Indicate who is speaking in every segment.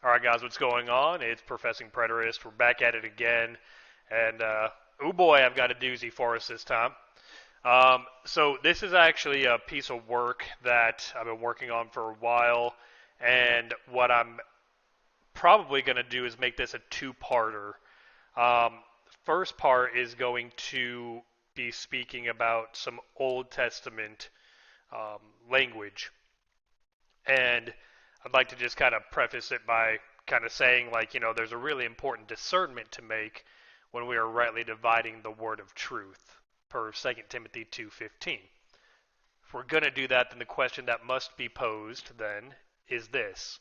Speaker 1: Alright guys, what's going on? It's Professing Preterist. We're back at it again. And, oh boy, I've got a doozy for us this time. So this is actually a piece of work that I've been working on for a while. And what I'm probably going to do is make this a two-parter. First part is going to be speaking about some Old Testament language. And I'd like to just kind of preface it by kind of saying, like, there's a really important discernment to make when we are rightly dividing the word of truth, per 2 Timothy 2:15. If we're going to do that, then the question that must be posed then is this: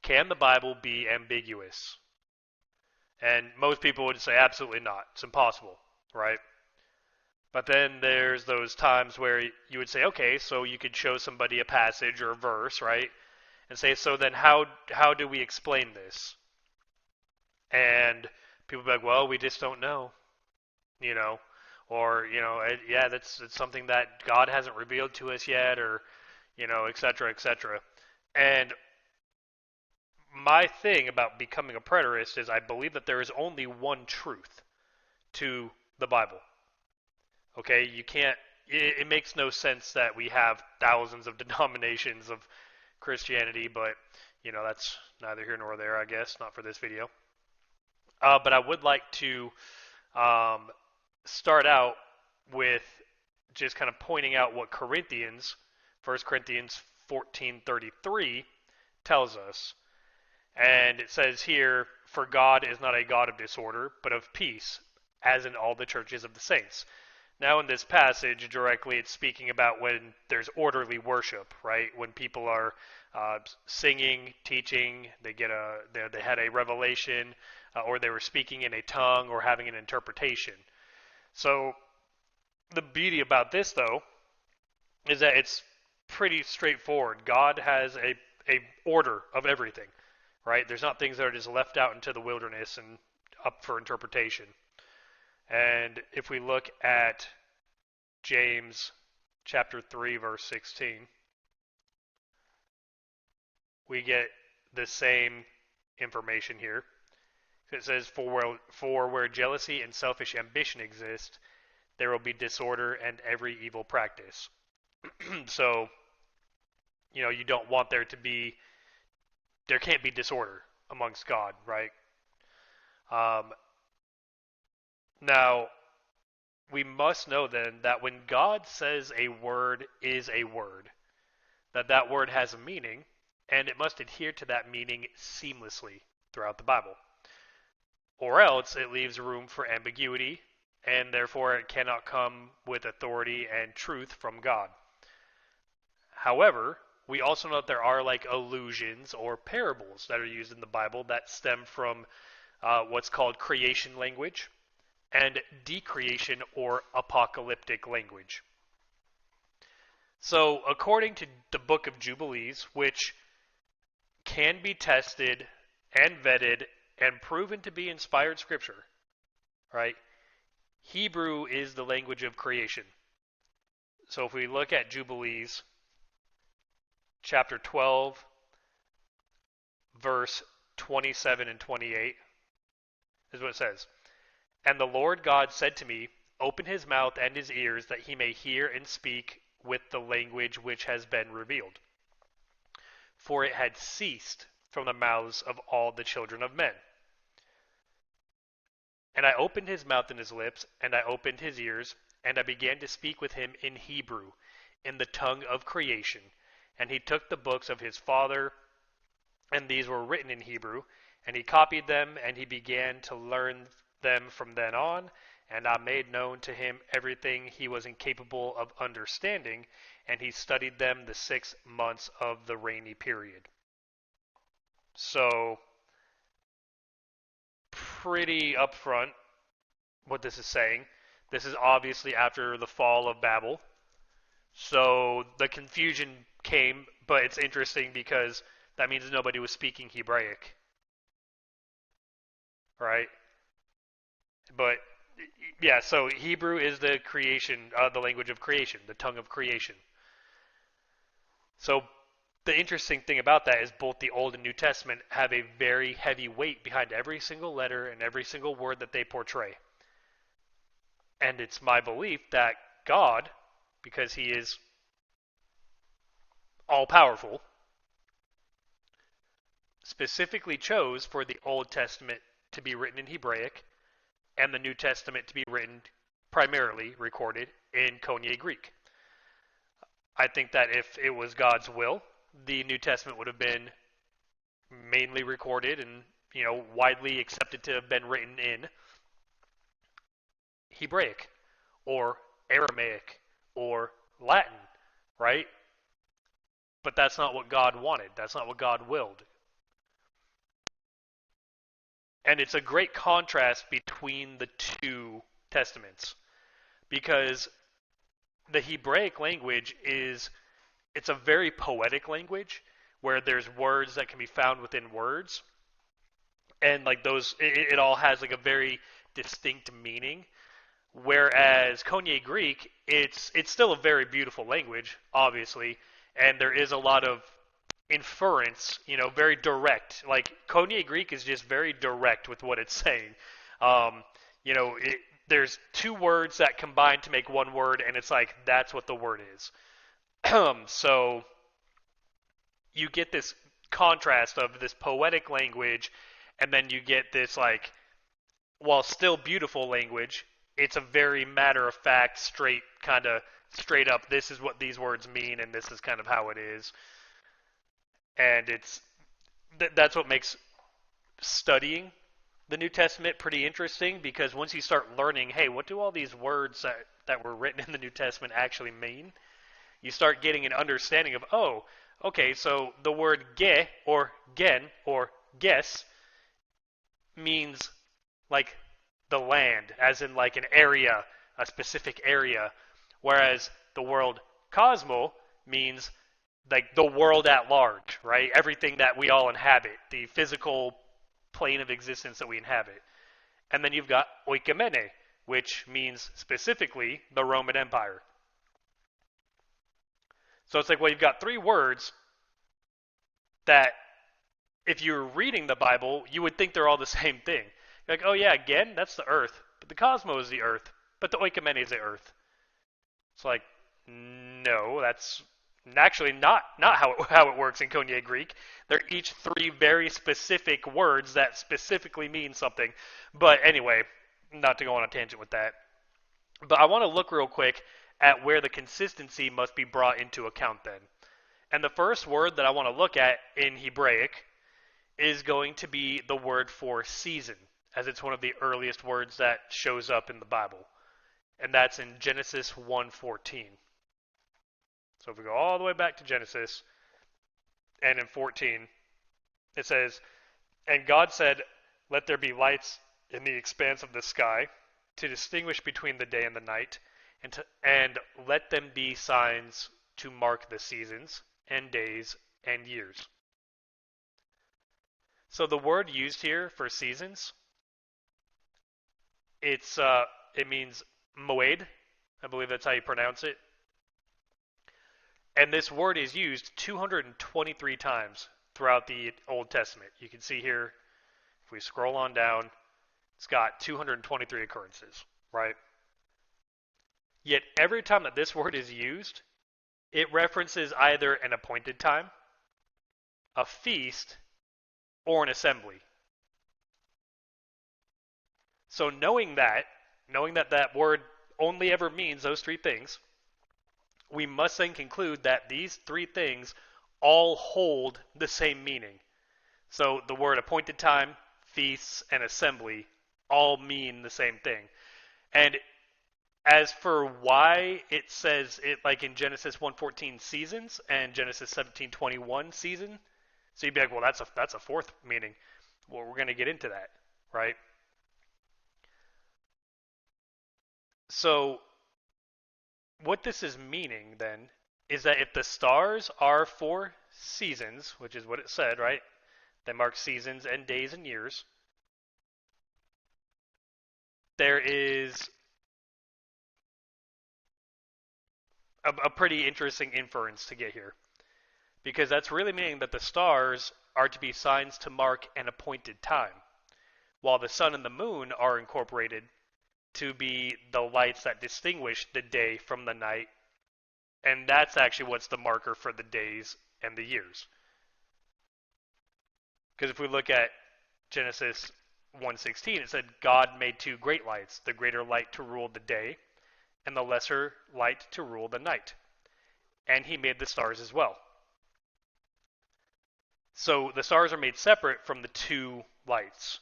Speaker 1: can the Bible be ambiguous? And most people would say absolutely not. It's impossible, right? But then there's those times where you would say, okay, so you could show somebody a passage or a verse, right? And say, so then how do we explain this? And people be like, well, we just don't know, you know, or yeah, that's it's something that God hasn't revealed to us yet, or et cetera, et cetera. And my thing about becoming a preterist is I believe that there is only one truth to the Bible. Okay, you can't. It makes no sense that we have thousands of denominations of Christianity, but that's neither here nor there, I guess, not for this video. But I would like to start out with just kind of pointing out what Corinthians, 1 Corinthians 14:33, tells us. And it says here, for God is not a God of disorder, but of peace, as in all the churches of the saints. Now in this passage, directly it's speaking about when there's orderly worship, right? When people are singing, teaching, they had a revelation, or they were speaking in a tongue or having an interpretation. So the beauty about this, though, is that it's pretty straightforward. God has a order of everything, right? There's not things that are just left out into the wilderness and up for interpretation. And if we look at James chapter 3, verse 16, we get the same information here. It says, for where jealousy and selfish ambition exist, there will be disorder and every evil practice. So, you don't want there can't be disorder amongst God, right? Now, we must know then that when God says a word is a word, that word has a meaning, and it must adhere to that meaning seamlessly throughout the Bible. Or else it leaves room for ambiguity, and therefore it cannot come with authority and truth from God. However, we also know that there are like allusions or parables that are used in the Bible that stem from what's called creation language and decreation or apocalyptic language. So according to the book of Jubilees, which can be tested and vetted and proven to be inspired scripture, right? Hebrew is the language of creation. So if we look at Jubilees, chapter 12, verse 27 and 28, is what it says. And the Lord God said to me, open his mouth and his ears, that he may hear and speak with the language which has been revealed. For it had ceased from the mouths of all the children of men. And I opened his mouth and his lips, and I opened his ears, and I began to speak with him in Hebrew, in the tongue of creation. And he took the books of his father, and these were written in Hebrew, and he copied them, and he began to learn them from then on, and I made known to him everything he was incapable of understanding, and he studied them the 6 months of the rainy period. So, pretty upfront what this is saying. This is obviously after the fall of Babel. So the confusion came, but it's interesting because that means nobody was speaking Hebraic. Right? But yeah, so Hebrew is the creation, the language of creation, the tongue of creation. So the interesting thing about that is both the Old and New Testament have a very heavy weight behind every single letter and every single word that they portray. And it's my belief that God, because he is all powerful, specifically chose for the Old Testament to be written in Hebraic and the New Testament to be written primarily recorded in Koine Greek. I think that if it was God's will, the New Testament would have been mainly recorded and, widely accepted to have been written in Hebraic or Aramaic or Latin, right? But that's not what God wanted. That's not what God willed. And it's a great contrast between the two testaments because the Hebraic language it's a very poetic language where there's words that can be found within words, and like those it all has like a very distinct meaning. Whereas Koine Greek, it's still a very beautiful language, obviously, and there is a lot of inference, very direct. Like Koine Greek is just very direct with what it's saying. Um, there's two words that combine to make one word, and it's like that's what the word is. So you get this contrast of this poetic language, and then you get this like, while still beautiful language, it's a very matter of fact, straight up. This is what these words mean, and this is kind of how it is. And that's what makes studying the New Testament pretty interesting, because once you start learning, hey, what do all these words that were written in the New Testament actually mean? You start getting an understanding of, oh, okay, so the word ge or gen or ges means like the land, as in like an area, a specific area, whereas the word cosmo means like the world at large, right? Everything that we all inhabit, the physical plane of existence that we inhabit. And then you've got oikomene, which means specifically the Roman Empire. So it's like, well, you've got three words that if you're reading the Bible, you would think they're all the same thing. You're like, oh yeah, again, that's the earth. But the cosmos is the earth. But the oikomene is the earth. It's like, no, that's actually not how it works in Koine Greek. They're each three very specific words that specifically mean something. But anyway, not to go on a tangent with that. But I want to look real quick at where the consistency must be brought into account then. And the first word that I want to look at in Hebraic is going to be the word for season, as it's one of the earliest words that shows up in the Bible. And that's in Genesis 1:14. So if we go all the way back to Genesis, and in 14, it says, "And God said, let there be lights in the expanse of the sky, to distinguish between the day and the night, and let them be signs to mark the seasons, and days, and years." So the word used here for seasons, it means moed. I believe that's how you pronounce it. And this word is used 223 times throughout the Old Testament. You can see here, if we scroll on down, it's got 223 occurrences, right? Yet every time that this word is used, it references either an appointed time, a feast, or an assembly. So knowing that that word only ever means those three things, we must then conclude that these three things all hold the same meaning. So the word appointed time, feasts, and assembly all mean the same thing. And as for why it says it, like in Genesis 1:14 seasons and Genesis 17:21 season, so you'd be like, well, that's a fourth meaning. Well, we're going to get into that, right? So what this is meaning then is that if the stars are for seasons, which is what it said, right? They mark seasons and days and years. There is a pretty interesting inference to get here. because that's really meaning that the stars are to be signs to mark an appointed time, while the sun and the moon are incorporated to be the lights that distinguish the day from the night, and that's actually what's the marker for the days and the years. Because if we look at Genesis 1:16, it said God made two great lights, the greater light to rule the day, and the lesser light to rule the night. And he made the stars as well. So the stars are made separate from the two lights.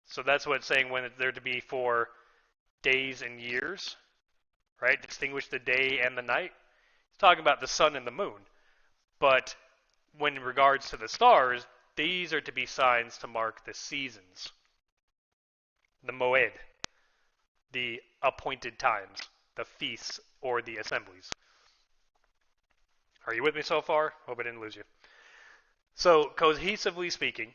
Speaker 1: So that's what it's saying when they're to be for days and years, right? Distinguish the day and the night. It's talking about the sun and the moon. But when in regards to the stars, these are to be signs to mark the seasons, the moed, the appointed times, the feasts, or the assemblies. Are you with me so far? Hope I didn't lose you. So, cohesively speaking,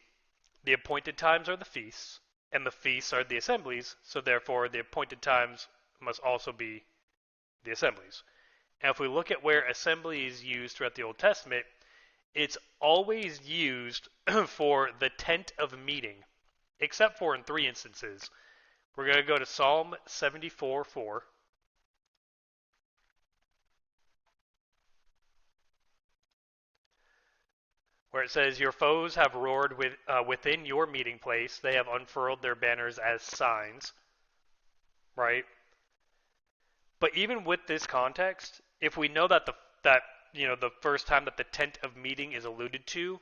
Speaker 1: the appointed times are the feasts, and the feasts are the assemblies, so therefore the appointed times must also be the assemblies. And if we look at where assembly is used throughout the Old Testament, it's always used for the tent of meeting, except for in 3 instances. We're going to go to Psalm 74:4. Where it says, "Your foes have roared within your meeting place. They have unfurled their banners as signs." Right? But even with this context, if we know that the first time that the tent of meeting is alluded to,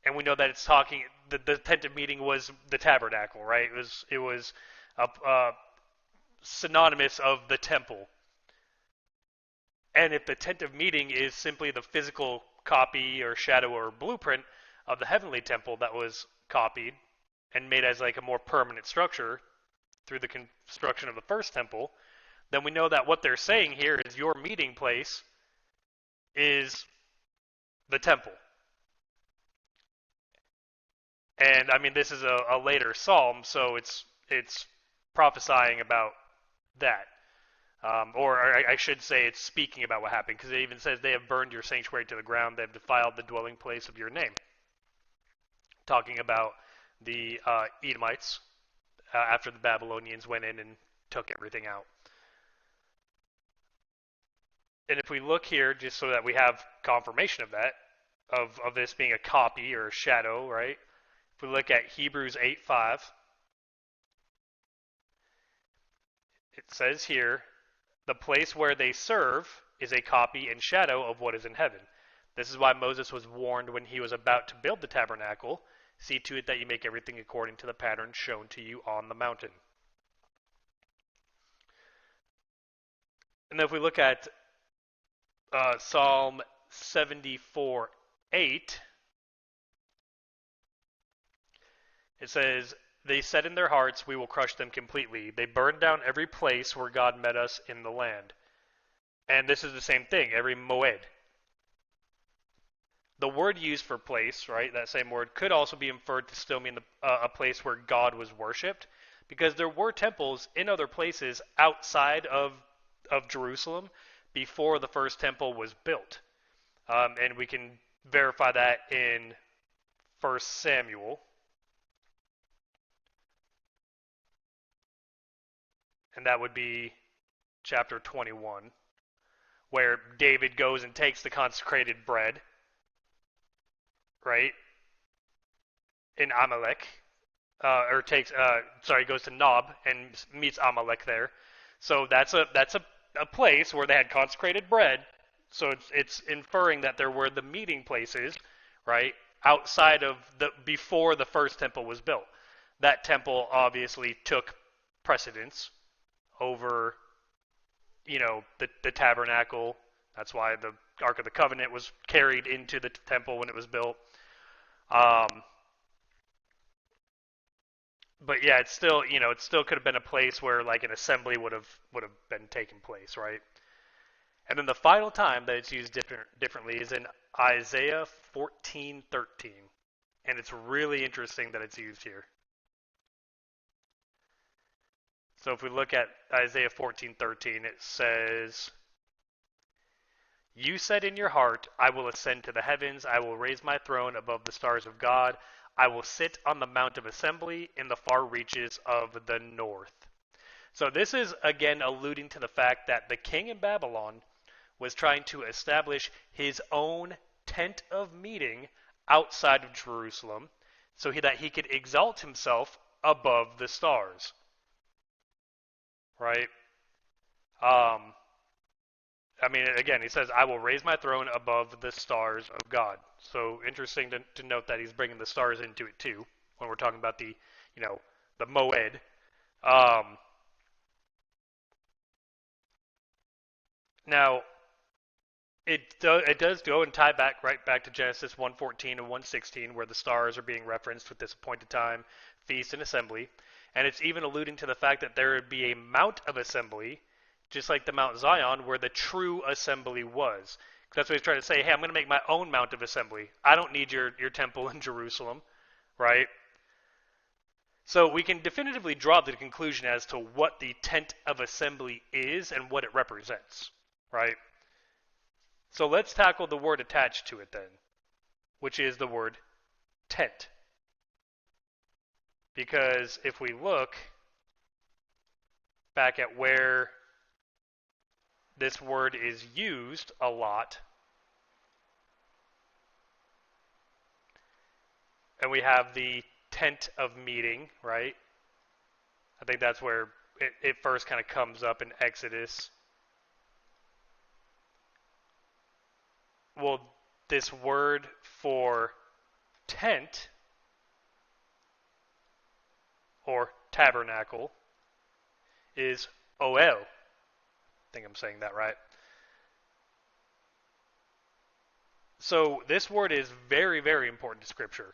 Speaker 1: and we know that it's talking, the tent of meeting was the tabernacle, right? It was synonymous of the temple. And if the tent of meeting is simply the physical copy or shadow or blueprint of the heavenly temple that was copied and made as like a more permanent structure through the construction of the first temple, then we know that what they're saying here is your meeting place is the temple. And I mean, this is a later psalm, so it's prophesying about that. Or I should say it's speaking about what happened, because it even says they have burned your sanctuary to the ground, they have defiled the dwelling place of your name. Talking about the Edomites after the Babylonians went in and took everything out. And if we look here, just so that we have confirmation of that, of this being a copy or a shadow, right? If we look at Hebrews 8:5, it says here, "The place where they serve is a copy and shadow of what is in heaven. This is why Moses was warned when he was about to build the tabernacle. See to it that you make everything according to the pattern shown to you on the mountain." And then if we look at Psalm 74:8, it says, "They said in their hearts, we will crush them completely. They burned down every place where God met us in the land." And this is the same thing, every moed. The word used for place, right, that same word, could also be inferred to still mean a place where God was worshipped, because there were temples in other places outside of Jerusalem before the first temple was built. And we can verify that in 1 Samuel. And that would be chapter 21, where David goes and takes the consecrated bread, right, in Amalek, goes to Nob and meets Amalek there. So that's a place where they had consecrated bread. So it's inferring that there were the meeting places, right, outside of before the first temple was built. That temple obviously took precedence over, the tabernacle. That's why the Ark of the Covenant was carried into the temple when it was built. But yeah, it still could have been a place where like an assembly would have been taking place, right? And then the final time that it's used differently is in Isaiah 14:13, and it's really interesting that it's used here. So if we look at Isaiah 14:13, it says, You said in your heart, I will ascend to the heavens, I will raise my throne above the stars of God, I will sit on the mount of assembly in the far reaches of the north. So this is again alluding to the fact that the king in Babylon was trying to establish his own tent of meeting outside of Jerusalem so that he could exalt himself above the stars. Right? I mean, again, he says, I will raise my throne above the stars of God. So interesting to note that he's bringing the stars into it too, when we're talking about the Moed. Now, it does go and tie back right back to Genesis 1:14 and 1:16, where the stars are being referenced with this appointed time, feast, and assembly. And it's even alluding to the fact that there would be a mount of assembly, just like the Mount Zion, where the true assembly was. That's what he's trying to say. Hey, I'm going to make my own mount of assembly. I don't need your temple in Jerusalem, right? So we can definitively draw the conclusion as to what the tent of assembly is and what it represents, right? So let's tackle the word attached to it then, which is the word tent. Because if we look back at where this word is used a lot, and we have the tent of meeting, right? I think that's where it first kind of comes up in Exodus. Well, this word for tent or tabernacle is Oel. I think I'm saying that right. So this word is very, very important to Scripture.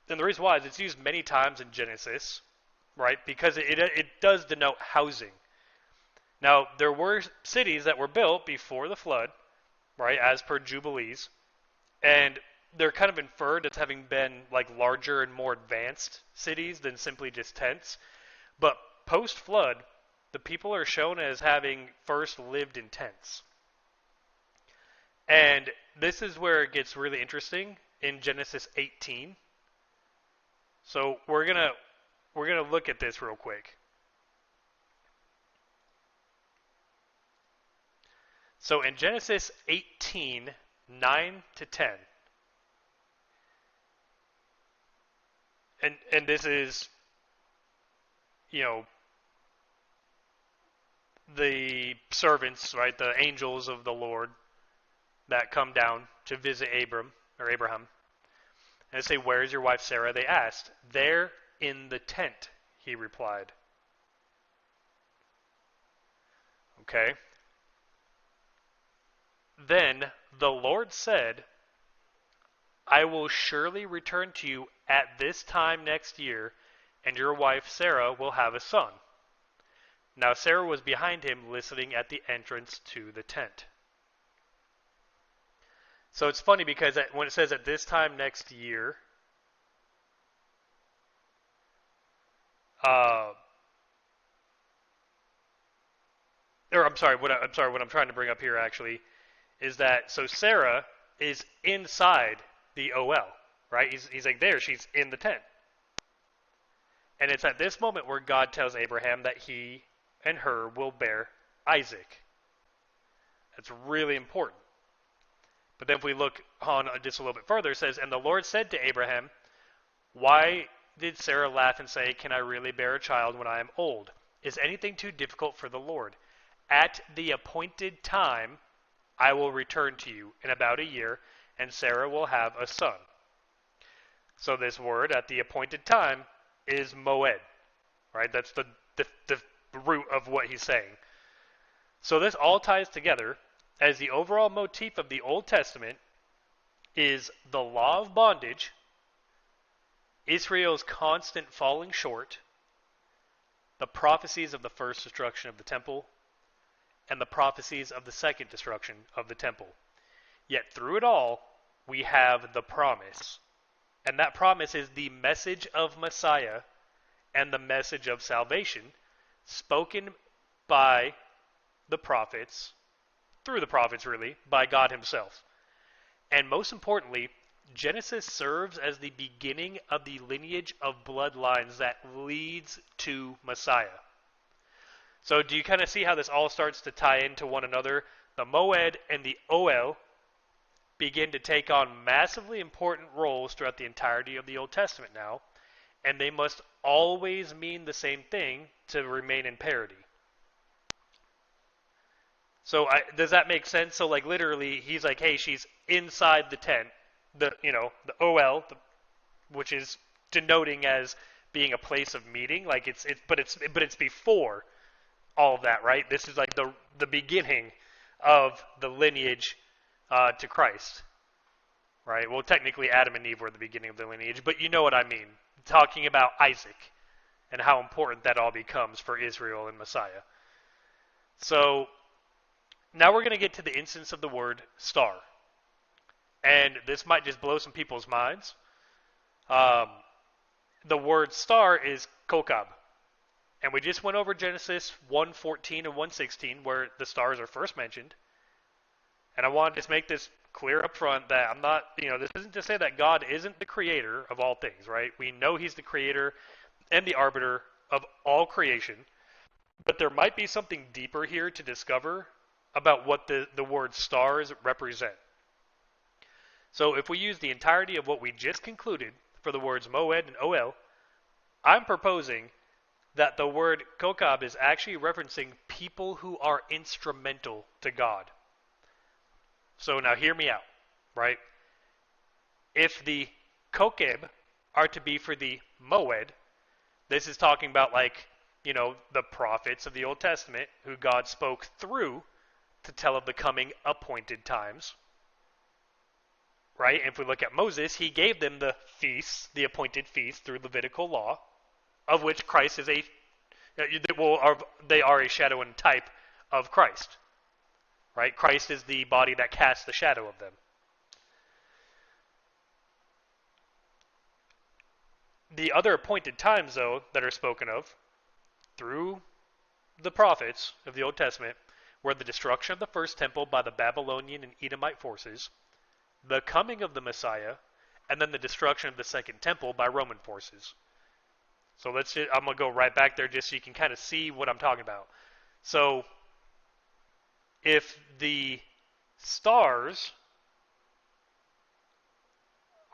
Speaker 1: And the reason why is it's used many times in Genesis, right? Because it does denote housing. Now, there were cities that were built before the flood, right, as per Jubilees, and they're kind of inferred as having been like larger and more advanced cities than simply just tents. But post-flood, the people are shown as having first lived in tents. And this is where it gets really interesting in Genesis 18. So we're gonna look at this real quick. So in Genesis 18, 9 to 10, and this is, the servants, right, the angels of the Lord that come down to visit Abraham. And they say, "Where is your wife Sarah?" They asked. "There in the tent," he replied. Okay. Then the Lord said, "I will surely return to you at this time next year, and your wife Sarah will have a son." Now Sarah was behind him, listening at the entrance to the tent. So it's funny because when it says at this time next year, or I'm sorry, what I'm trying to bring up here actually is that so Sarah is inside the OL, right? He's like there, she's in the tent. And it's at this moment where God tells Abraham that he and her will bear Isaac. That's really important. But then if we look on just a little bit further, it says, "And the Lord said to Abraham, why did Sarah laugh and say, 'Can I really bear a child when I am old? Is anything too difficult for the Lord? At the appointed time, I will return to you in about a year, and Sarah will have a son.'" So this word, at the appointed time, is moed, right? That's the root of what he's saying. So this all ties together as the overall motif of the Old Testament is the law of bondage, Israel's constant falling short, the prophecies of the first destruction of the temple, and the prophecies of the second destruction of the temple. Yet through it all, we have the promise. And that promise is the message of Messiah and the message of salvation spoken by the prophets through the prophets really, by God himself. And most importantly, Genesis serves as the beginning of the lineage of bloodlines that leads to Messiah. So do you kind of see how this all starts to tie into one another? The Moed and the Oel begin to take on massively important roles throughout the entirety of the Old Testament now, and they must always mean the same thing to remain in parity. So does that make sense? So like literally, he's like, hey, she's inside the tent, the Oel, which is denoting as being a place of meeting. Like but it's before all of that, right? This is like the beginning of the lineage to Christ, right? Well, technically Adam and Eve were the beginning of the lineage, but you know what I mean. Talking about Isaac and how important that all becomes for Israel and Messiah. So now we're going to get to the instance of the word star. And this might just blow some people's minds. The word star is kokab. And we just went over Genesis 1:14 and 1:16 where the stars are first mentioned. And I want to just make this clear up front that I'm not, this isn't to say that God isn't the creator of all things, right? We know he's the creator and the arbiter of all creation. But there might be something deeper here to discover about what the word stars represent. So if we use the entirety of what we just concluded for the words Moed and Oel, I'm proposing that the word Kokab is actually referencing people who are instrumental to God. So now hear me out, right? If the Kokeb are to be for the Moed, this is talking about the prophets of the Old Testament who God spoke through to tell of the coming appointed times. Right? If we look at Moses, he gave them the feasts, the appointed feasts through Levitical law, of which Christ is they are a shadow and type of Christ. Right? Christ is the body that casts the shadow of them. The other appointed times, though, that are spoken of through the prophets of the Old Testament were the destruction of the first temple by the Babylonian and Edomite forces, the coming of the Messiah, and then the destruction of the second temple by Roman forces. So I'm going to go right back there just so you can kind of see what I'm talking about. So if the stars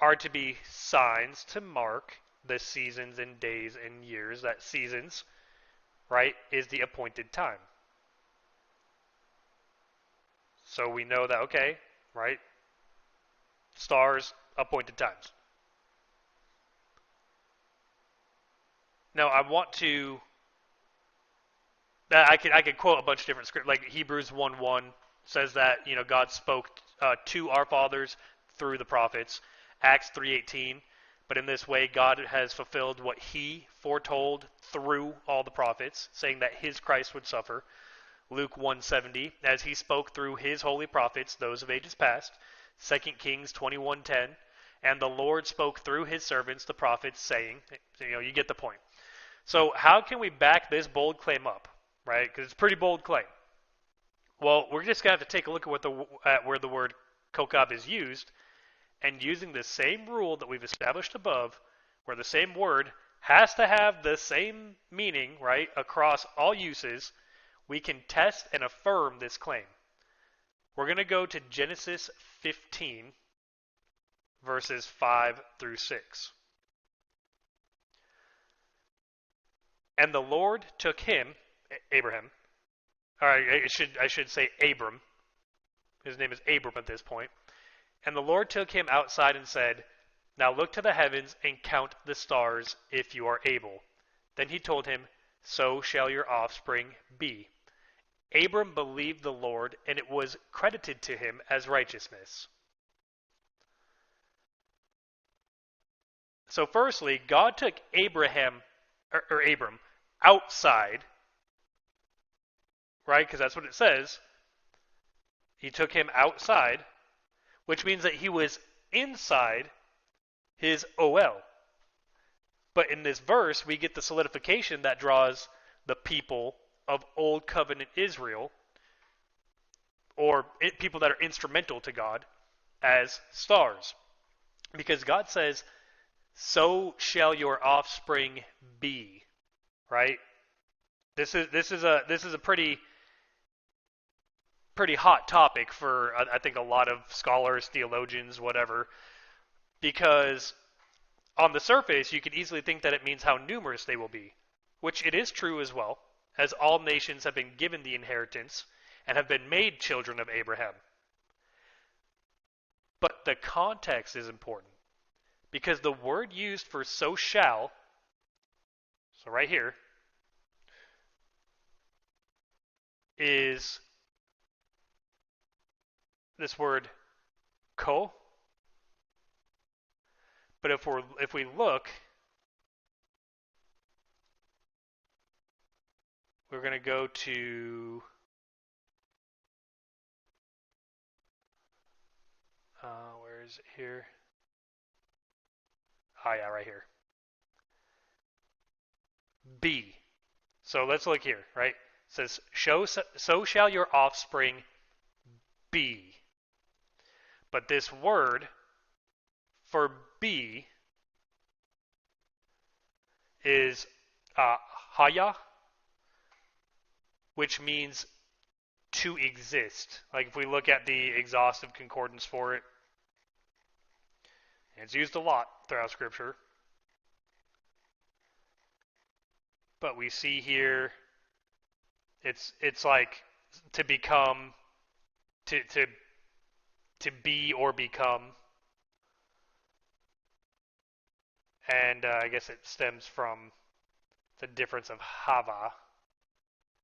Speaker 1: are to be signs to mark the seasons and days and years, that seasons, right, is the appointed time. So we know that, okay, right, stars, appointed times. Now I want to, I could quote a bunch of different scripts, like Hebrews 1:1 says that, God spoke to our fathers through the prophets. Acts 3:18, but in this way God has fulfilled what he foretold through all the prophets, saying that his Christ would suffer. Luke 1:70, as he spoke through his holy prophets, those of ages past. 2 Kings 21:10, and the Lord spoke through his servants, the prophets, saying, you get the point. So how can we back this bold claim up, right? Because it's a pretty bold claim. Well, we're just going to have to take a look at where the word kokab is used, and using the same rule that we've established above, where the same word has to have the same meaning, right, across all uses, we can test and affirm this claim. We're going to go to Genesis 15, verses 5 through 6. And the Lord took him, Abraham, or I should say Abram. His name is Abram at this point. And the Lord took him outside and said, now look to the heavens and count the stars if you are able. Then he told him, so shall your offspring be. Abram believed the Lord, and it was credited to him as righteousness. So firstly, God took Abram outside, right? Because that's what it says. He took him outside, which means that he was inside his Oel. But in this verse, we get the solidification that draws the people of Old Covenant Israel or people that are instrumental to God as stars. Because God says, so shall your offspring be, right? This is a pretty hot topic for I think a lot of scholars, theologians, whatever, because on the surface you could easily think that it means how numerous they will be, which it is true as well, as all nations have been given the inheritance and have been made children of Abraham. But the context is important, because the word used for so shall, so right here, is this word ko. But if we look, we're going to go to where is it here? Oh yeah, right here. Be. So let's look here, right? It says, so shall your offspring be. But this word for be is haya, which means to exist. Like if we look at the exhaustive concordance for it, it's used a lot throughout Scripture. But we see here, it's like to become, to be or become, and I guess it stems from the difference of hava,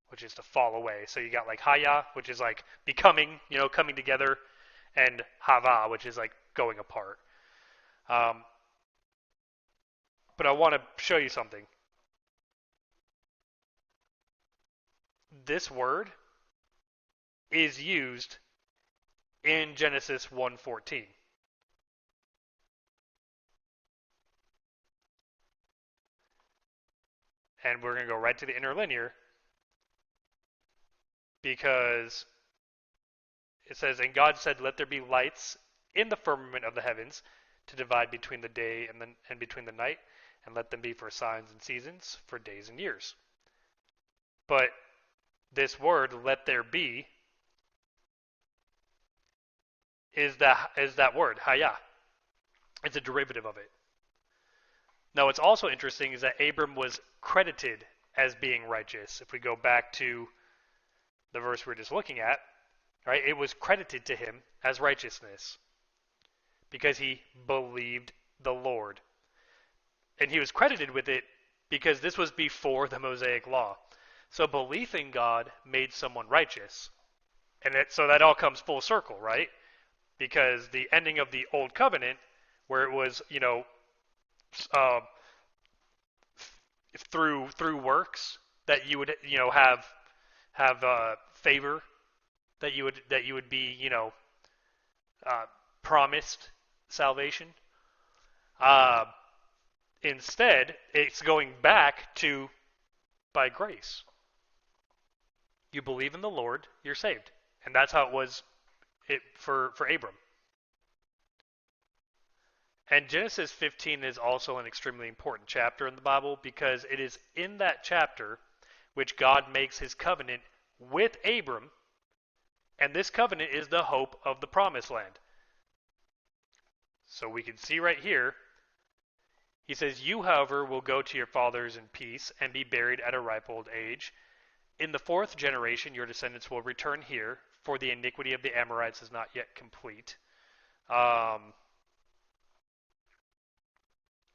Speaker 1: which is to fall away. So you got like haya, which is like becoming, coming together, and hava, which is like going apart. But I want to show you something. This word is used in Genesis 1:14. And we're going to go right to the interlinear, because it says, and God said, let there be lights in the firmament of the heavens to divide between the day and between the night, and let them be for signs and seasons, for days and years. But this word, let there be, is that word, haya. It's a derivative of it. Now, what's also interesting is that Abram was credited as being righteous. If we go back to the verse we're just looking at, right, it was credited to him as righteousness because he believed the Lord. And he was credited with it because this was before the Mosaic Law. So belief in God made someone righteous. And so that all comes full circle, right? Because the ending of the Old Covenant, where it was, through works that you would, have favor, that you would be, promised salvation. Instead, it's going back to by grace. You believe in the Lord, you're saved. And that's how it was for Abram. And Genesis 15 is also an extremely important chapter in the Bible, because it is in that chapter which God makes his covenant with Abram, and this covenant is the hope of the promised land. So we can see right here, he says, you, however, will go to your fathers in peace and be buried at a ripe old age. In the 4th generation, your descendants will return here, for the iniquity of the Amorites is not yet complete.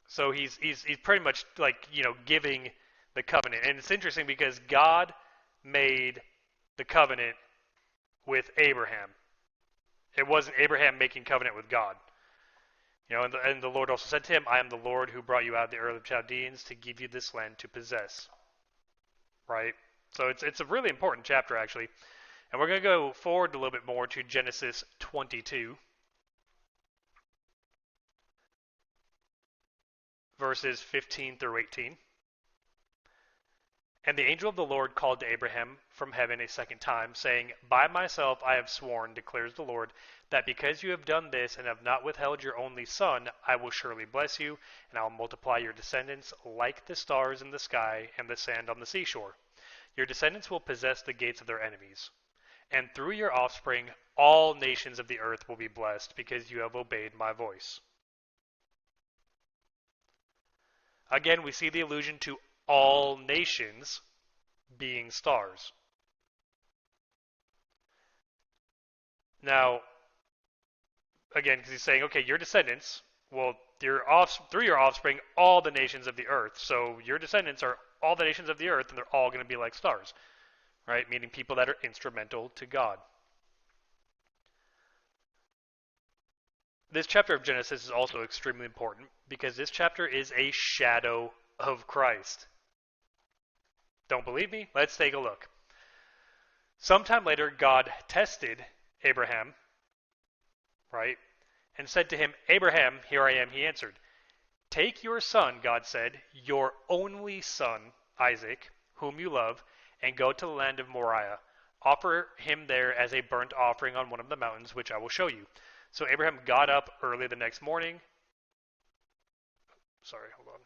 Speaker 1: So he's pretty much like, giving the covenant. And it's interesting because God made the covenant with Abraham. It wasn't Abraham making covenant with God. And the Lord also said to him, I am the Lord who brought you out of the Ur of Chaldeans to give you this land to possess. Right? So it's a really important chapter, actually. And we're going to go forward a little bit more to Genesis 22. Verses 15 through 18. And the angel of the Lord called to Abraham from heaven a second time, saying, By myself I have sworn, declares the Lord, that because you have done this and have not withheld your only son, I will surely bless you, and I will multiply your descendants like the stars in the sky and the sand on the seashore. Your descendants will possess the gates of their enemies. And through your offspring, all nations of the earth will be blessed, because you have obeyed my voice. Again, we see the allusion to all nations being stars. Now, again, because he's saying, okay, your descendants, well, through your offspring, all the nations of the earth. So your descendants are all the nations of the earth, and they're all going to be like stars, right? Meaning people that are instrumental to God. This chapter of Genesis is also extremely important because this chapter is a shadow of Christ. Don't believe me? Let's take a look. Sometime later, God tested Abraham, right, and said to him, Abraham, here I am, he answered. Take your son, God said, your only son, Isaac, whom you love, and go to the land of Moriah. Offer him there as a burnt offering on one of the mountains, which I will show you. So Abraham got up early the next morning. Sorry, hold on.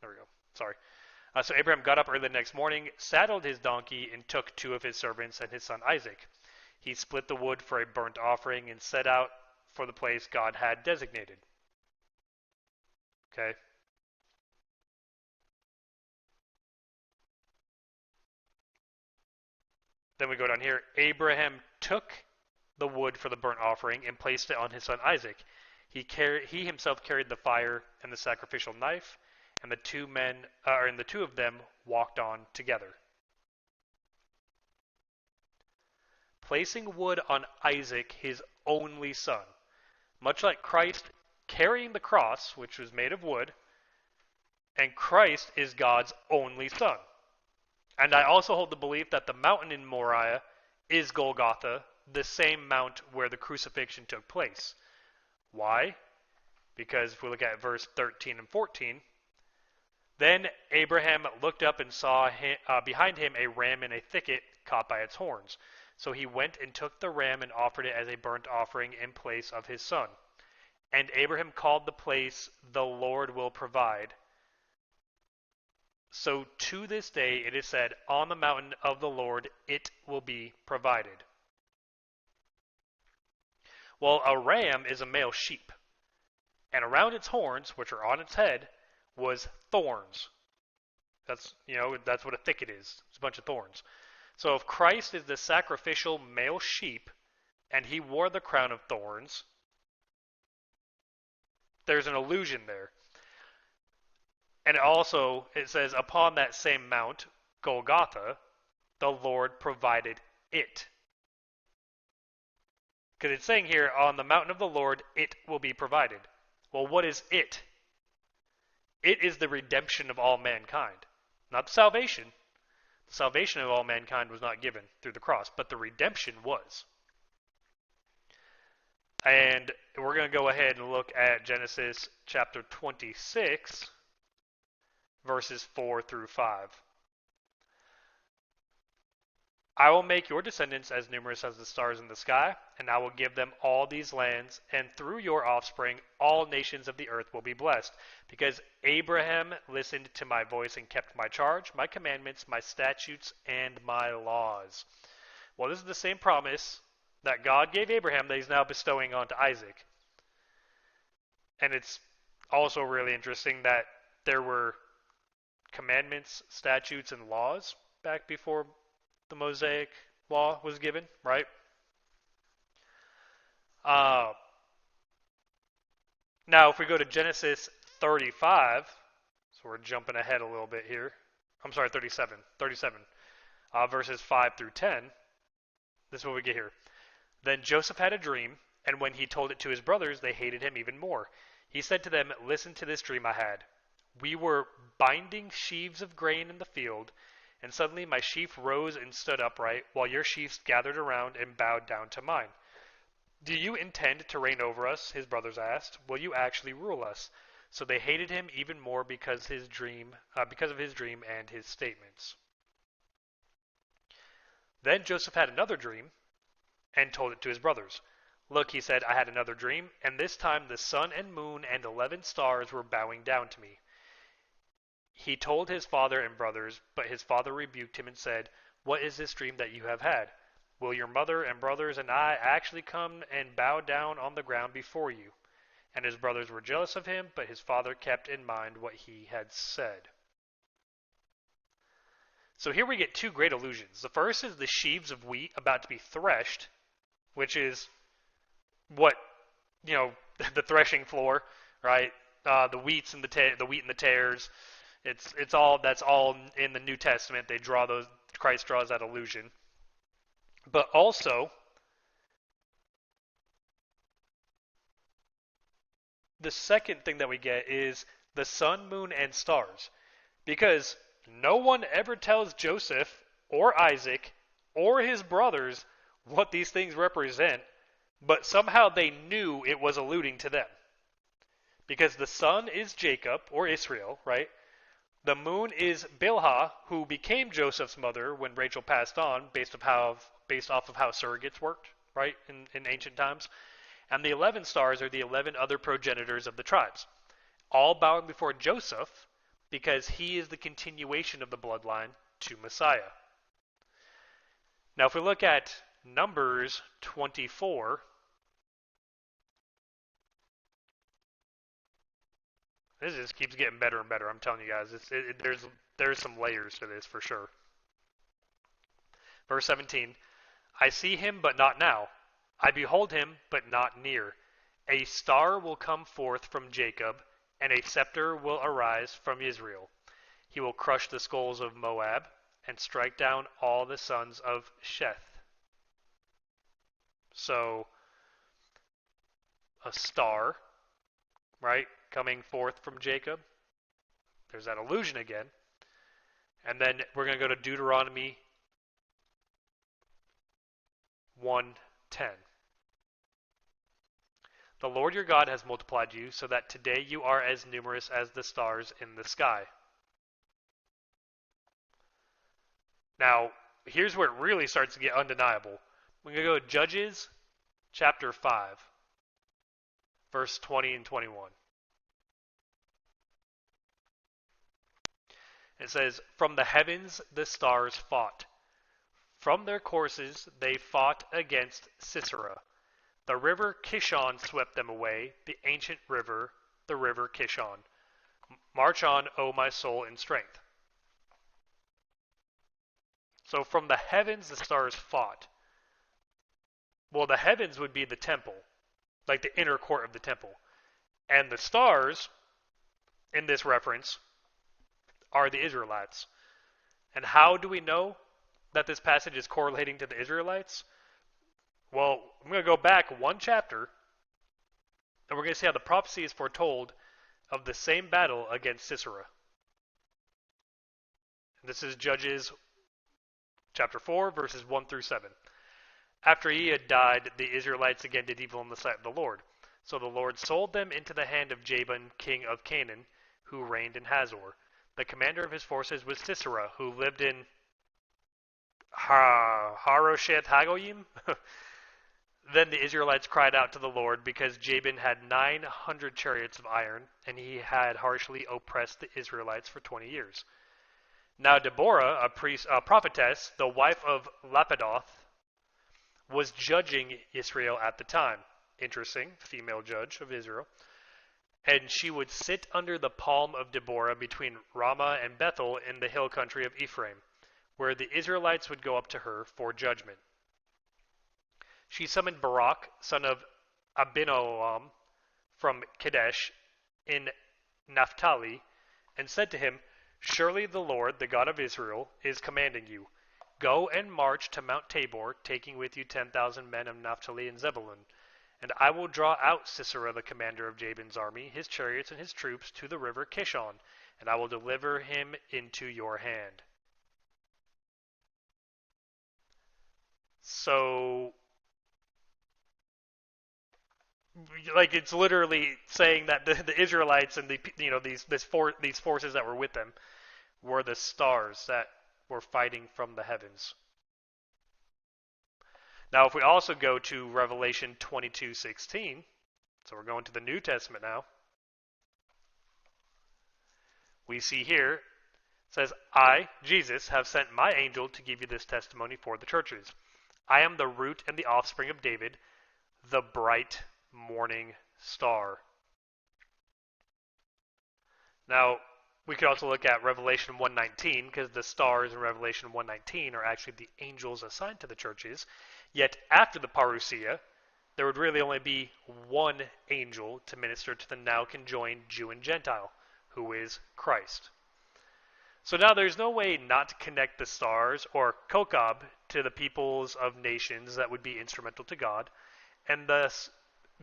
Speaker 1: There we go. Sorry. So Abraham got up early the next morning, saddled his donkey, and took two of his servants and his son Isaac. He split the wood for a burnt offering and set out for the place God had designated. Okay. Then we go down here. Abraham took the wood for the burnt offering and placed it on his son Isaac. He himself carried the fire and the sacrificial knife, and the two of them walked on together. Placing wood on Isaac, his only son, much like Christ carrying the cross, which was made of wood, and Christ is God's only son. And I also hold the belief that the mountain in Moriah is Golgotha, the same mount where the crucifixion took place. Why? Because if we look at verse 13 and 14, then Abraham looked up and saw behind him a ram in a thicket caught by its horns. So he went and took the ram and offered it as a burnt offering in place of his son. And Abraham called the place, the Lord will provide. So to this day it is said, on the mountain of the Lord it will be provided. Well, a ram is a male sheep. And around its horns, which are on its head, was thorns. That's what a thicket is. It's a bunch of thorns. So if Christ is the sacrificial male sheep, and he wore the crown of thorns, there's an allusion there. And also, it says, upon that same mount, Golgotha, the Lord provided it. Because it's saying here, on the mountain of the Lord, it will be provided. Well, what is it? It is the redemption of all mankind. Not the salvation. The salvation of all mankind was not given through the cross, but the redemption was. And we're going to go ahead and look at Genesis chapter 26, verses 4 through 5. I will make your descendants as numerous as the stars in the sky, and I will give them all these lands, and through your offspring all nations of the earth will be blessed, because Abraham listened to my voice and kept my charge, my commandments, my statutes, and my laws. Well, this is the same promise that God gave Abraham that he's now bestowing onto Isaac. And it's also really interesting that there were commandments, statutes, and laws back before the Mosaic law was given, right? Now, if we go to Genesis 35, so we're jumping ahead a little bit here. I'm sorry, 37, verses 5 through 10. This is what we get here. Then Joseph had a dream, and when he told it to his brothers, they hated him even more. He said to them, listen to this dream I had. We were binding sheaves of grain in the field, and suddenly my sheaf rose and stood upright, while your sheaves gathered around and bowed down to mine. Do you intend to reign over us? His brothers asked. Will you actually rule us? So they hated him even more because of his dream and his statements. Then Joseph had another dream and told it to his brothers. Look, he said, I had another dream, and this time the sun and moon and 11 stars were bowing down to me. He told his father and brothers, but his father rebuked him and said, What is this dream that you have had? Will your mother and brothers and I actually come and bow down on the ground before you? And his brothers were jealous of him, but his father kept in mind what he had said. So here we get two great illusions. The first is the sheaves of wheat about to be threshed, which is what, the threshing floor, right? The wheats and the wheat and the tares. That's all in the New Testament. Christ draws that illusion. But also, the second thing that we get is the sun, moon, and stars. Because no one ever tells Joseph or Isaac or his brothers what these things represent, but somehow they knew it was alluding to them. Because the sun is Jacob, or Israel, right? The moon is Bilhah, who became Joseph's mother when Rachel passed on, based off of how surrogates worked, right, in ancient times. And the 11 stars are the 11 other progenitors of the tribes, all bowing before Joseph because he is the continuation of the bloodline to Messiah. Now, if we look at Numbers 24, this just keeps getting better and better. I'm telling you guys, there's some layers to this for sure. Verse 17, I see him, but not now. I behold him, but not near. A star will come forth from Jacob, and a scepter will arise from Israel. He will crush the skulls of Moab, and strike down all the sons of Sheth. So, a star, right, coming forth from Jacob. There's that illusion again. And then we're going to go to Deuteronomy 1:10. The Lord your God has multiplied you, so that today you are as numerous as the stars in the sky. Now, here's where it really starts to get undeniable. We're going to go to Judges chapter 5, verse 20 and 21. It says, From the heavens the stars fought. From their courses they fought against Sisera. The river Kishon swept them away, the ancient river, the river Kishon. March on, O my soul, in strength. So from the heavens the stars fought. Well, the heavens would be the temple, like the inner court of the temple. And the stars, in this reference, are the Israelites. And how do we know that this passage is correlating to the Israelites? Well, I'm going to go back one chapter, and we're going to see how the prophecy is foretold of the same battle against Sisera. This is Judges chapter 4, verses 1 through 7. After he had died, the Israelites again did evil in the sight of the Lord. So the Lord sold them into the hand of Jabin, king of Canaan, who reigned in Hazor. The commander of his forces was Sisera, who lived in Harosheth Hagoyim. Then the Israelites cried out to the Lord because Jabin had 900 chariots of iron, and he had harshly oppressed the Israelites for 20 years. Now Deborah, a prophetess, the wife of Lapidoth, was judging Israel at the time. Interesting, female judge of Israel. And she would sit under the palm of Deborah between Ramah and Bethel in the hill country of Ephraim, where the Israelites would go up to her for judgment. She summoned Barak, son of Abinoam, from Kadesh in Naphtali, and said to him, Surely the Lord, the God of Israel, is commanding you. Go and march to Mount Tabor, taking with you 10,000 men of Naphtali and Zebulun. And I will draw out Sisera, the commander of Jabin's army, his chariots and his troops, to the river Kishon, and I will deliver him into your hand. So, like, it's literally saying that the Israelites and these forces that were with them were the stars that were fighting from the heavens. Now, if we also go to Revelation 22:16, so we're going to the New Testament now, we see here, it says, I, Jesus, have sent my angel to give you this testimony for the churches. I am the root and the offspring of David, the bright morning star. Now, we could also look at Revelation 1:19, because the stars in Revelation 1:19 are actually the angels assigned to the churches. Yet after the parousia, there would really only be one angel to minister to the now conjoined Jew and Gentile, who is Christ. So now there's no way not to connect the stars, or Kokab, to the peoples of nations that would be instrumental to God, and thus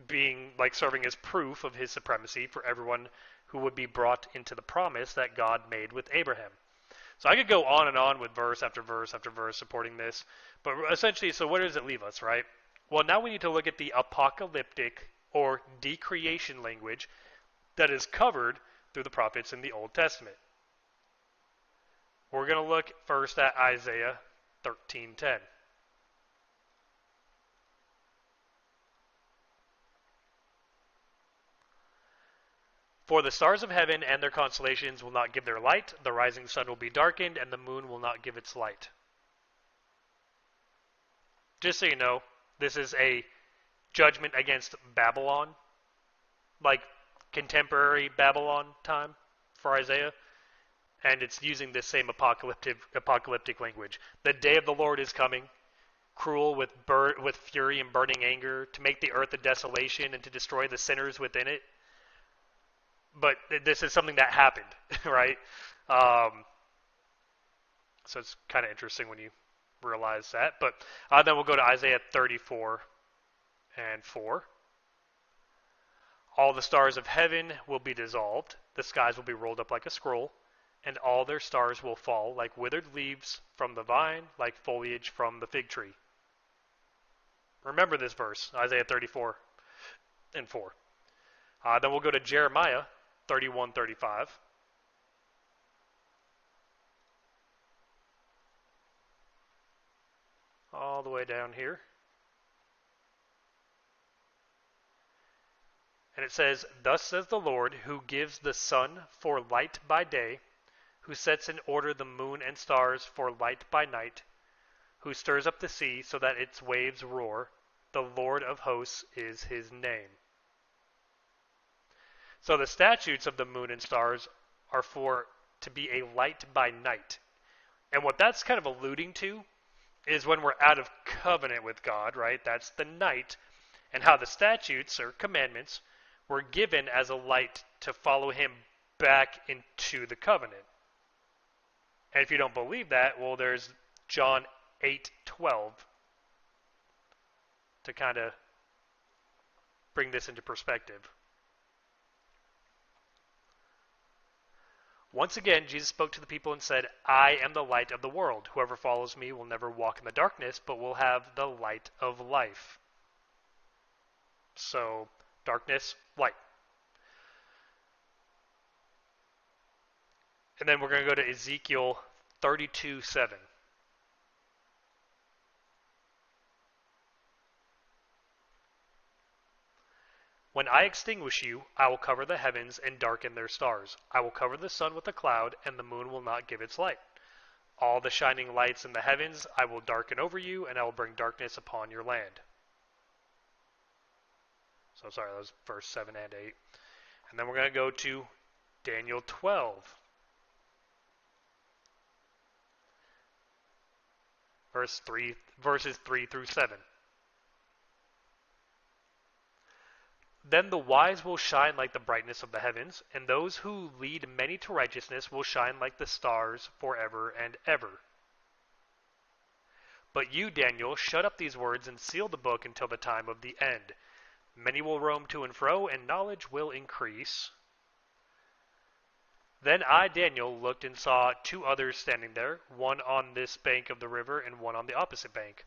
Speaker 1: being like serving as proof of his supremacy for everyone who would be brought into the promise that God made with Abraham. So I could go on and on with verse after verse after verse supporting this, but essentially, so where does it leave us, right? Well, now we need to look at the apocalyptic or decreation language that is covered through the prophets in the Old Testament. We're going to look first at Isaiah 13:10. For the stars of heaven and their constellations will not give their light, the rising sun will be darkened, and the moon will not give its light. Just so you know, this is a judgment against Babylon, like contemporary Babylon time for Isaiah, and it's using this same apocalyptic language. The day of the Lord is coming, cruel with fury and burning anger, to make the earth a desolation and to destroy the sinners within it. But this is something that happened, right? So it's kind of interesting when you realize that. But then we'll go to Isaiah 34:4. All the stars of heaven will be dissolved, the skies will be rolled up like a scroll, and all their stars will fall like withered leaves from the vine, like foliage from the fig tree. Remember this verse, Isaiah 34:4. Then we'll go to Jeremiah 31:35. All the way down here. And it says, Thus says the Lord, who gives the sun for light by day, who sets in order the moon and stars for light by night, who stirs up the sea so that its waves roar. The Lord of hosts is his name. So the statutes of the moon and stars are for to be a light by night. And what that's kind of alluding to is when we're out of covenant with God, right? That's the night, and how the statutes or commandments were given as a light to follow him back into the covenant. And if you don't believe that, well, there's John 8:12 to kind of bring this into perspective. Once again, Jesus spoke to the people and said, I am the light of the world. Whoever follows me will never walk in the darkness, but will have the light of life. So, darkness, light. And then we're going to go to Ezekiel 32:7. When I extinguish you, I will cover the heavens and darken their stars. I will cover the sun with a cloud, and the moon will not give its light. All the shining lights in the heavens I will darken over you, and I will bring darkness upon your land. So sorry, that was verse 7 and 8. And then we're going to go to Daniel 12. Verses 3 through 7. Then the wise will shine like the brightness of the heavens, and those who lead many to righteousness will shine like the stars forever and ever. But you, Daniel, shut up these words and seal the book until the time of the end. Many will roam to and fro, and knowledge will increase. Then I, Daniel, looked and saw two others standing there, one on this bank of the river and one on the opposite bank.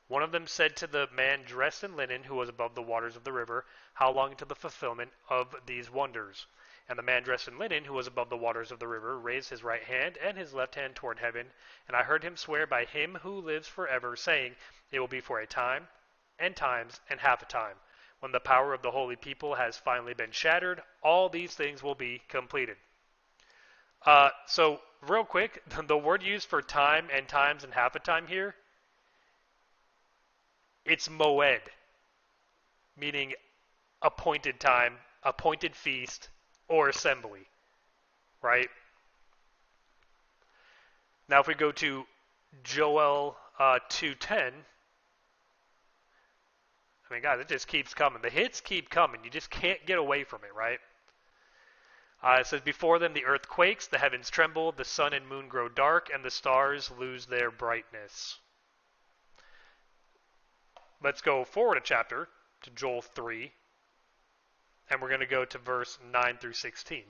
Speaker 1: One of them said to the man dressed in linen who was above the waters of the river, How long until the fulfillment of these wonders? And the man dressed in linen, who was above the waters of the river, raised his right hand and his left hand toward heaven, and I heard him swear by him who lives forever, saying, it will be for a time, and times, and half a time. When the power of the holy people has finally been shattered, all these things will be completed. So, real quick, the word used for time and times and half a time here, it's moed, meaning appointed time, appointed feast, or assembly, right? Now, if we go to Joel 2:10, I mean, guys, it just keeps coming. The hits keep coming. You just can't get away from it, right? It says, before them the earth quakes, the heavens tremble, the sun and moon grow dark, and the stars lose their brightness. Let's go forward a chapter to Joel 3, and we're going to go to verse 9 through 16.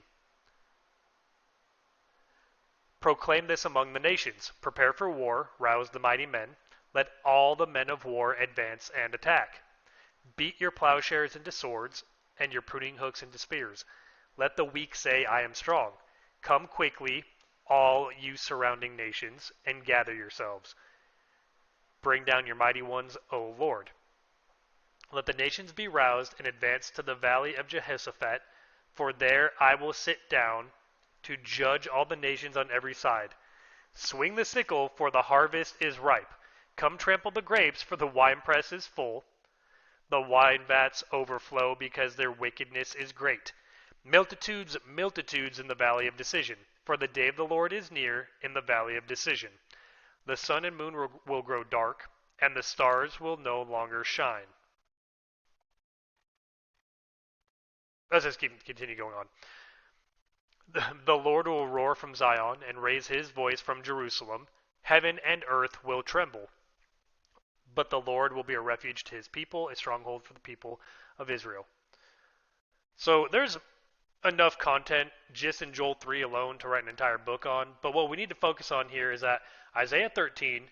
Speaker 1: Proclaim this among the nations. Prepare for war, rouse the mighty men. Let all the men of war advance and attack. Beat your plowshares into swords, and your pruning hooks into spears. Let the weak say, I am strong. Come quickly, all you surrounding nations, and gather yourselves. Bring down your mighty ones, O Lord. Let the nations be roused and advance to the valley of Jehoshaphat, for there I will sit down to judge all the nations on every side. Swing the sickle, for the harvest is ripe. Come trample the grapes, for the winepress is full. The wine vats overflow because their wickedness is great. Multitudes, multitudes in the valley of decision, for the day of the Lord is near in the valley of decision. The sun and moon will grow dark, and the stars will no longer shine. Let's just continue going on. The Lord will roar from Zion and raise his voice from Jerusalem. Heaven and earth will tremble. But the Lord will be a refuge to his people, a stronghold for the people of Israel. So there's enough content just in Joel 3 alone to write an entire book on. But what we need to focus on here is that Isaiah 13,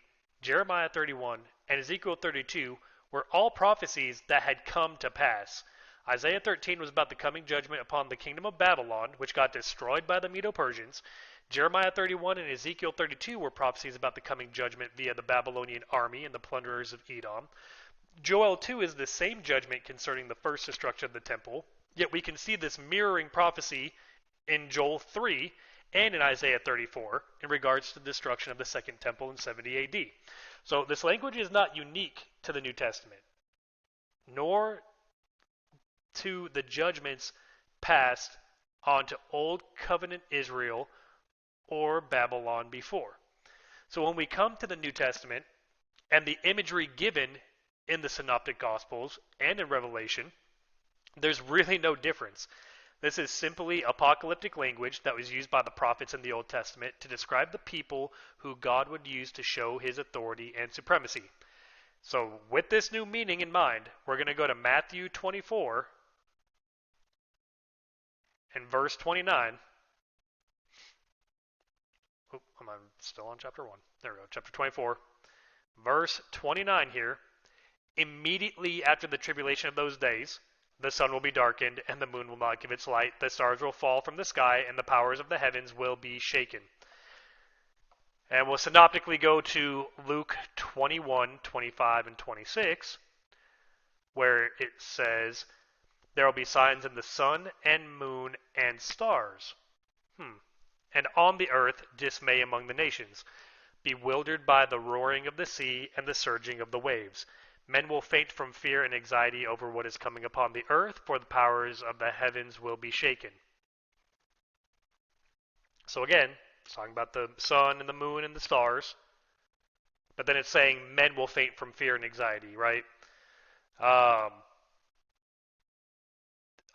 Speaker 1: Jeremiah 31, and Ezekiel 32 were all prophecies that had come to pass. Isaiah 13 was about the coming judgment upon the kingdom of Babylon, which got destroyed by the Medo-Persians. Jeremiah 31 and Ezekiel 32 were prophecies about the coming judgment via the Babylonian army and the plunderers of Edom. Joel 2 is the same judgment concerning the first destruction of the temple, yet we can see this mirroring prophecy in Joel 3 and in Isaiah 34 in regards to the destruction of the second temple in 70 AD. So this language is not unique to the New Testament, nor to the judgments passed onto Old Covenant Israel or Babylon before. So when we come to the New Testament and the imagery given in the Synoptic Gospels and in Revelation, there's really no difference. This is simply apocalyptic language that was used by the prophets in the Old Testament to describe the people who God would use to show his authority and supremacy. So with this new meaning in mind, we're going to go to Matthew 24 and verse 29. Oh, I'm still on chapter 1. There we go. Chapter 24, verse 29 here. Immediately after the tribulation of those days, the sun will be darkened, and the moon will not give its light. The stars will fall from the sky, and the powers of the heavens will be shaken. And we'll synoptically go to Luke 21, 25, and 26, where it says, there will be signs in the sun and moon and stars. And on the earth dismay among the nations, bewildered by the roaring of the sea and the surging of the waves. Men will faint from fear and anxiety over what is coming upon the earth, for the powers of the heavens will be shaken. So again, it's talking about the sun and the moon and the stars. But then it's saying men will faint from fear and anxiety, right?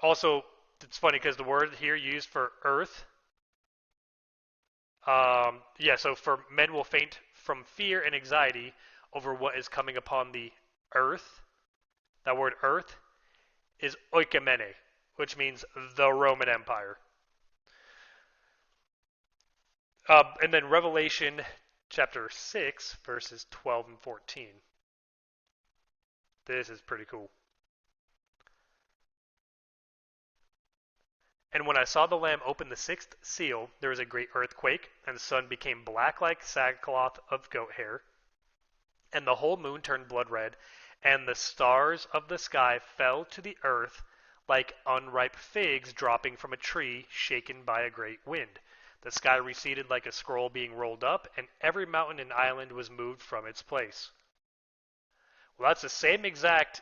Speaker 1: Also, it's funny because the word here used for earth, so for men will faint from fear and anxiety over what is coming upon the earth. That word earth is oikomene, which means the Roman Empire. And then Revelation chapter 6, verses 12 and 14. This is pretty cool. And when I saw the Lamb open the sixth seal, there was a great earthquake, and the sun became black like sackcloth of goat hair, and the whole moon turned blood red, and the stars of the sky fell to the earth like unripe figs dropping from a tree shaken by a great wind. The sky receded like a scroll being rolled up, and every mountain and island was moved from its place. Well, that's the same exact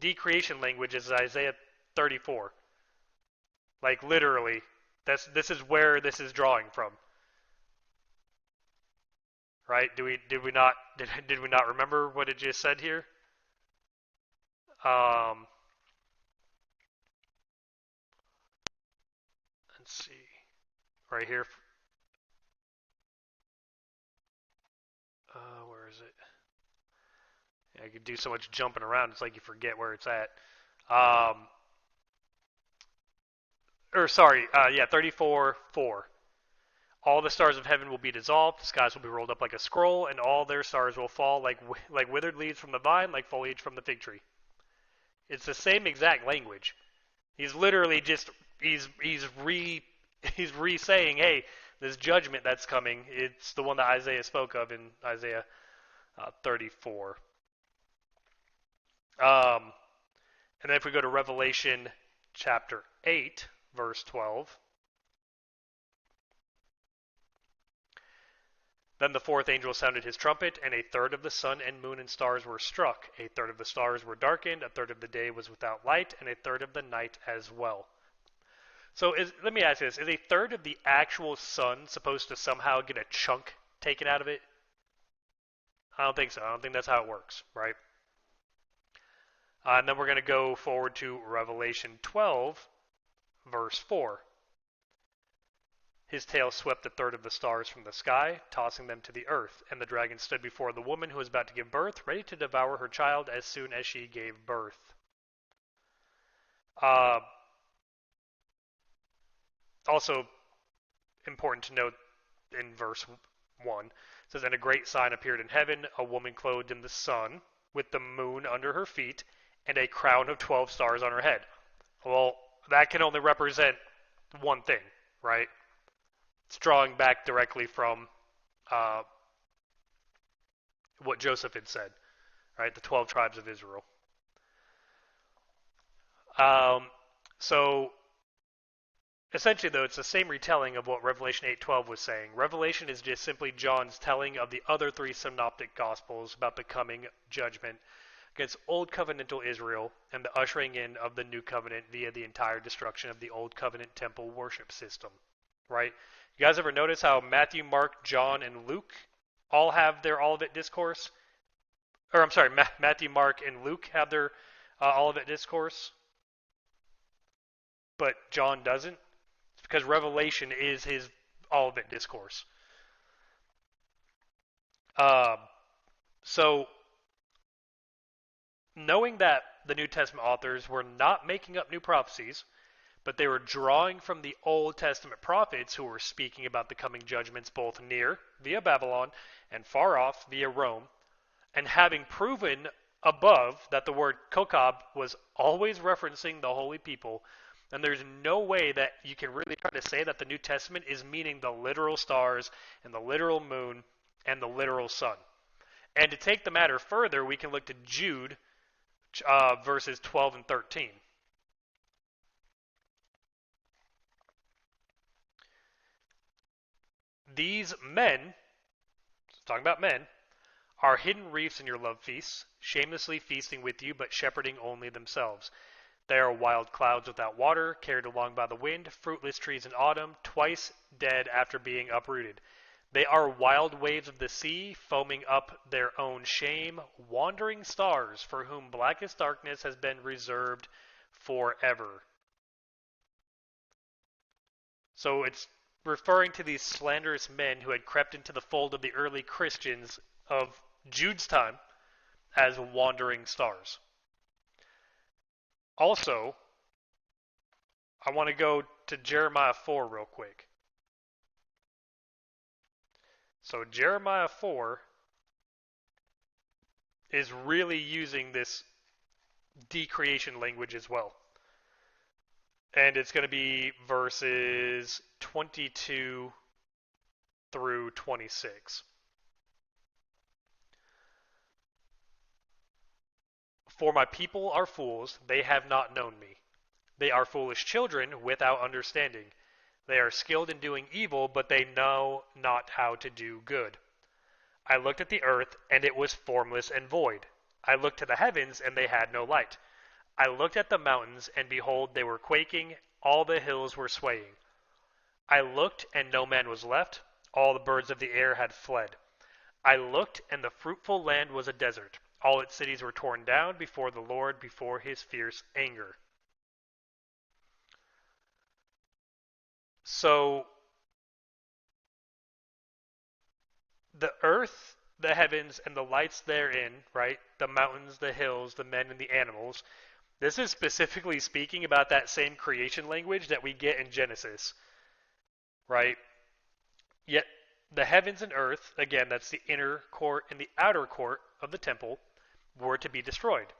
Speaker 1: decreation language as Isaiah 34. Like literally, this is where this is drawing from. Right? Did we not remember what it just said here? Let's see. Right here. Where is it? I could do so much jumping around. It's like you forget where it's at. Or sorry, yeah, 34:4. All the stars of heaven will be dissolved, the skies will be rolled up like a scroll, and all their stars will fall like withered leaves from the vine, like foliage from the fig tree. It's the same exact language. He's literally just he's re-saying, hey, this judgment that's coming, it's the one that Isaiah spoke of in Isaiah 34. And then if we go to Revelation chapter 8, verse 12. Then the fourth angel sounded his trumpet, and a third of the sun and moon and stars were struck. A third of the stars were darkened, a third of the day was without light, and a third of the night as well. So let me ask you this. Is a third of the actual sun supposed to somehow get a chunk taken out of it? I don't think so. I don't think that's how it works, right? And then we're going to go forward to Revelation 12, verse 4. His tail swept a third of the stars from the sky, tossing them to the earth, and the dragon stood before the woman who was about to give birth, ready to devour her child as soon as she gave birth. Also important to note in verse 1, it says, and a great sign appeared in heaven, a woman clothed in the sun, with the moon under her feet, and a crown of 12 stars on her head. Well, that can only represent one thing, right? It's drawing back directly from what Joseph had said, right? The 12 tribes of Israel. So essentially, though, it's the same retelling of what Revelation 8:12 was saying. Revelation is just simply John's telling of the other three synoptic gospels about the coming judgment against Old Covenantal Israel and the ushering in of the New Covenant via the entire destruction of the Old Covenant temple worship system, right? You guys ever notice how Matthew, Mark, John, and Luke all have their Olivet Discourse? Or I'm sorry, Matthew, Mark, and Luke have their Olivet Discourse, but John doesn't? It's because Revelation is his Olivet Discourse. So, knowing that the New Testament authors were not making up new prophecies, but they were drawing from the Old Testament prophets who were speaking about the coming judgments both near, via Babylon, and far off, via Rome, and having proven above that the word Kokab was always referencing the holy people, and there's no way that you can really try to say that the New Testament is meaning the literal stars and the literal moon and the literal sun. And to take the matter further, we can look to Jude verses 12 and 13. These men, talking about men, are hidden reefs in your love feasts, shamelessly feasting with you, but shepherding only themselves. They are wild clouds without water, carried along by the wind, fruitless trees in autumn, twice dead after being uprooted. They are wild waves of the sea, foaming up their own shame, wandering stars for whom blackest darkness has been reserved forever. So it's referring to these slanderous men who had crept into the fold of the early Christians of Jude's time as wandering stars. Also, I want to go to Jeremiah 4 real quick. So Jeremiah 4 is really using this decreation language as well. and it's going to be verses 22 through 26. For my people are fools, they have not known me. They are foolish children without understanding. They are skilled in doing evil, but they know not how to do good. I looked at the earth, and it was formless and void. I looked to the heavens, and they had no light. I looked at the mountains, and behold, they were quaking, all the hills were swaying. I looked, and no man was left, all the birds of the air had fled. I looked, and the fruitful land was a desert. All its cities were torn down before the Lord, before his fierce anger. So, the earth, the heavens, and the lights therein, right? The mountains, the hills, the men, and the animals. This is specifically speaking about that same creation language that we get in Genesis, right? Yet the heavens and earth, again, that's the inner court and the outer court of the temple, were to be destroyed.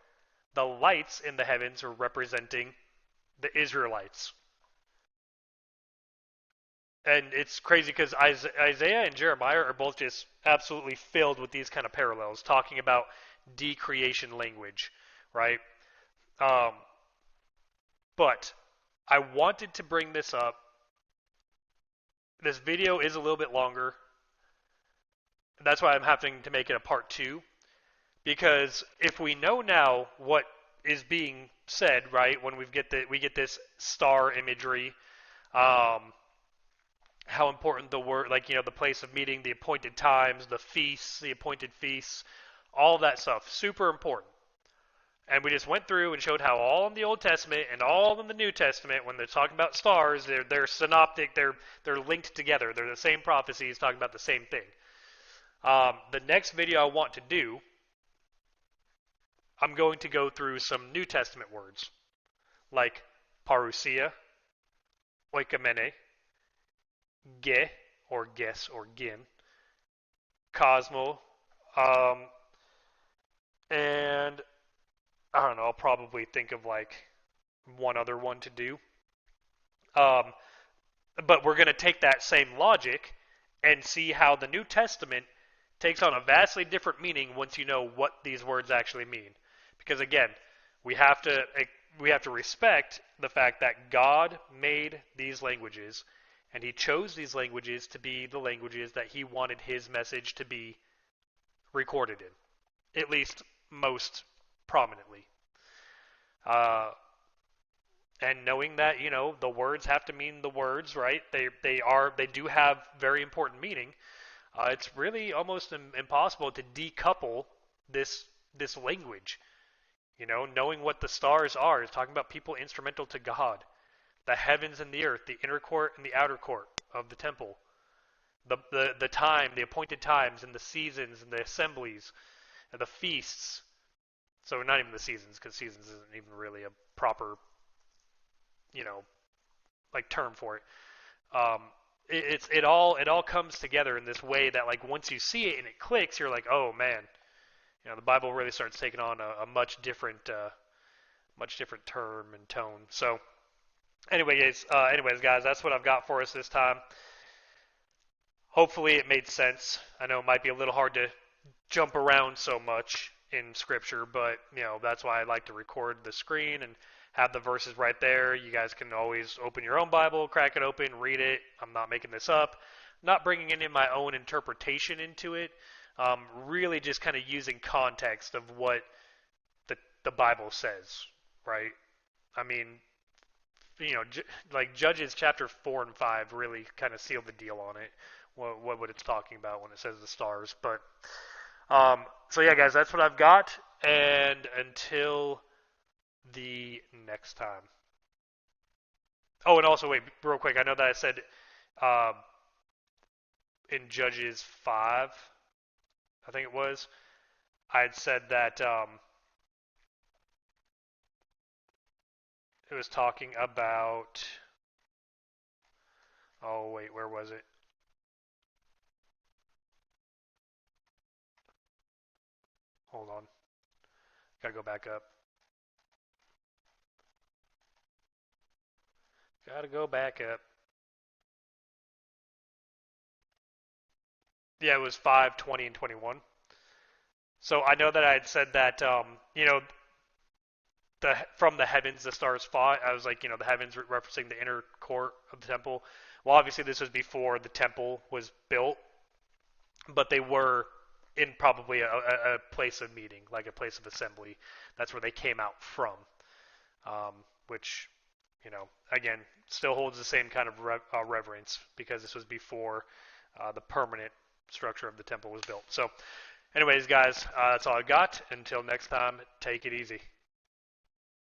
Speaker 1: The lights in the heavens are representing the Israelites. And it's crazy because Isaiah and Jeremiah are both just absolutely filled with these kind of parallels, talking about decreation language, right? Um, but I wanted to bring this up. This video is a little bit longer. That's why I'm having to make it a part 2. Because if we know now what is being said, right, when we get this star imagery, how important the word, like, the place of meeting, the appointed times, the feasts, the appointed feasts, all that stuff, super important. And we just went through and showed how all in the Old Testament and all in the New Testament, when they're talking about stars, they're synoptic, they're linked together. They're the same prophecies talking about the same thing. The next video I want to do, I'm going to go through some New Testament words, like parousia, oikomene, ge, or ges, or gin, cosmo, and I don't know, I'll probably think of like one other one to do. Um, but we're going to take that same logic and see how the New Testament takes on a vastly different meaning once you know what these words actually mean. Because again, we have to respect the fact that God made these languages, and he chose these languages to be the languages that he wanted his message to be recorded in, at least most prominently. And knowing that, the words have to mean the words, right? They do have very important meaning. It's really almost impossible to decouple this language. Knowing what the stars are is talking about people instrumental to God. The heavens and the earth, the inner court and the outer court of the temple. The time, the appointed times and the seasons and the assemblies and the feasts. So not even the seasons, because seasons isn't even really a proper, like term for it. It all comes together in this way that, like, once you see it and it clicks, you're like, oh man, the Bible really starts taking on a much different term and tone. So, anyways, guys, that's what I've got for us this time. Hopefully, it made sense. I know it might be a little hard to jump around so much in Scripture, but that's why I like to record the screen and have the verses right there. You guys can always open your own Bible, crack it open, read it. I'm not making this up. Not bringing any of my own interpretation into it. Really just kind of using context of what the Bible says, right? I mean, like Judges chapter 4 and 5 really kind of seal the deal on it, what it's talking about when it says the stars. But, so yeah, guys, that's what I've got. And until the next time. Oh, and also, wait, real quick, I know that I said in Judges 5, I think it was, I had said that it was talking about, oh wait, where was it? Hold on. Gotta go back up. Gotta go back up. Yeah, it was 5, 20, and 21. So I know that I had said that, from the heavens the stars fought. I was like, the heavens referencing the inner court of the temple. Well, obviously this was before the temple was built, but they were in probably a place of meeting, like a place of assembly. That's where they came out from, which, again, still holds the same kind of reverence because this was before the permanent structure of the temple was built. So, anyways, guys, that's all I got. Until next time, take it easy.